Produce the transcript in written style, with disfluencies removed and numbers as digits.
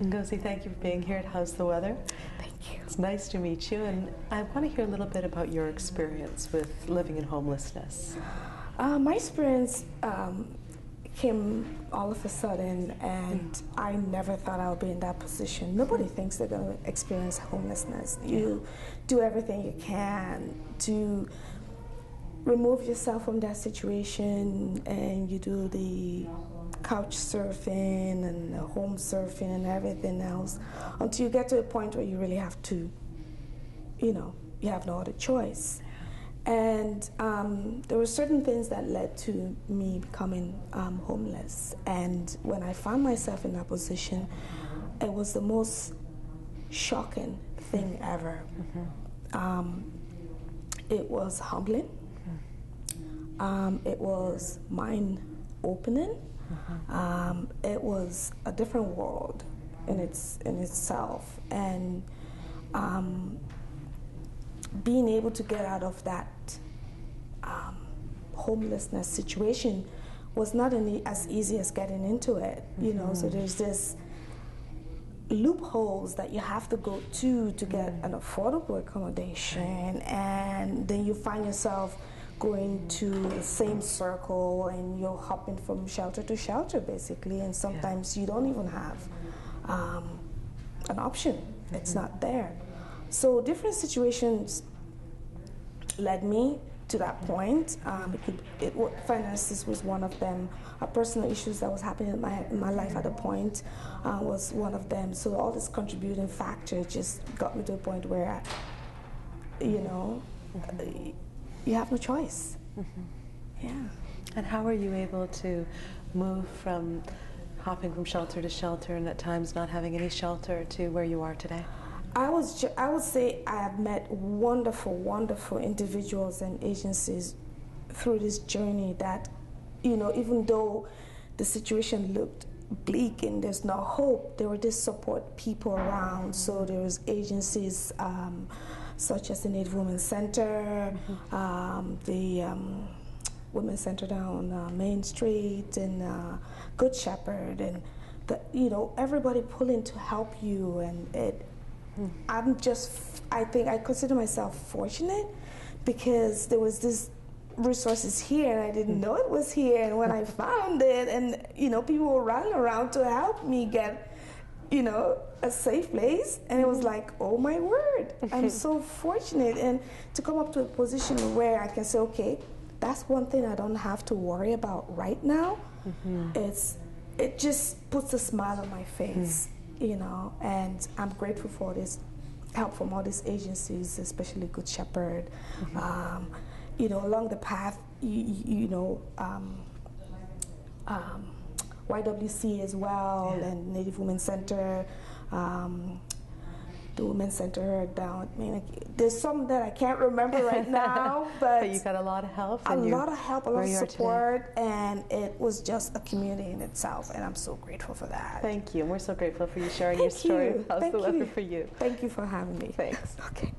Ngozi, thank you for being here at How's the Weather. Thank you. It's nice to meet you, and I want to hear a little bit about your experience with living in homelessness. My experience came all of a sudden, and I never thought I would be in that position. Nobody thinks they're going to experience homelessness. You do everything you can to remove yourself from that situation, and you do the couch surfing and home surfing and everything else until you get to a point where you really have to, you have no other choice. And there were certain things that led to me becoming homeless. And when I found myself in that position, it was the most shocking thing ever. It was humbling. It was mind-opening. It was a different world in itself, and being able to get out of that homelessness situation was not as easy as getting into it. So there's this loopholes that you have to go to get an affordable accommodation, and then you find yourself going to the same circle, and you're hopping from shelter to shelter basically, and sometimes you don't even have an option. It's not there. So different situations led me to that point. Finances was one of them. Personal issues that was happening in my life at the point was one of them. So all this contributing factor just got me to a point where you have no choice. Yeah. And how were you able to move from hopping from shelter to shelter and at times not having any shelter to where you are today? I would say I have met wonderful, wonderful individuals and agencies through this journey that, even though the situation looked bleak and there's no hope, there were just support people around. So there was agencies such as the Native Women's Center, the Women's Center down Main Street, and Good Shepherd, and everybody pulling to help you. And I think I consider myself fortunate because there was this resources here and I didn't know it was here, and when I found it, and people were running around to help me get a safe place, and it was like, oh my word, I'm so fortunate, and to come up to a position where I can say, okay, that's one thing I don't have to worry about right now. It just puts a smile on my face, and I'm grateful for this help from all these agencies, especially Good Shepherd. Along the path, YWC as well, and Native Women's Center, the Women's Center down. There's some that I can't remember right now, but you got a lot of help. A lot of support, and it was just a community in itself, and I'm so grateful for that. Thank you. We're so grateful for you sharing your story. How's the weather for you? Thank you for having me. Thanks. Okay.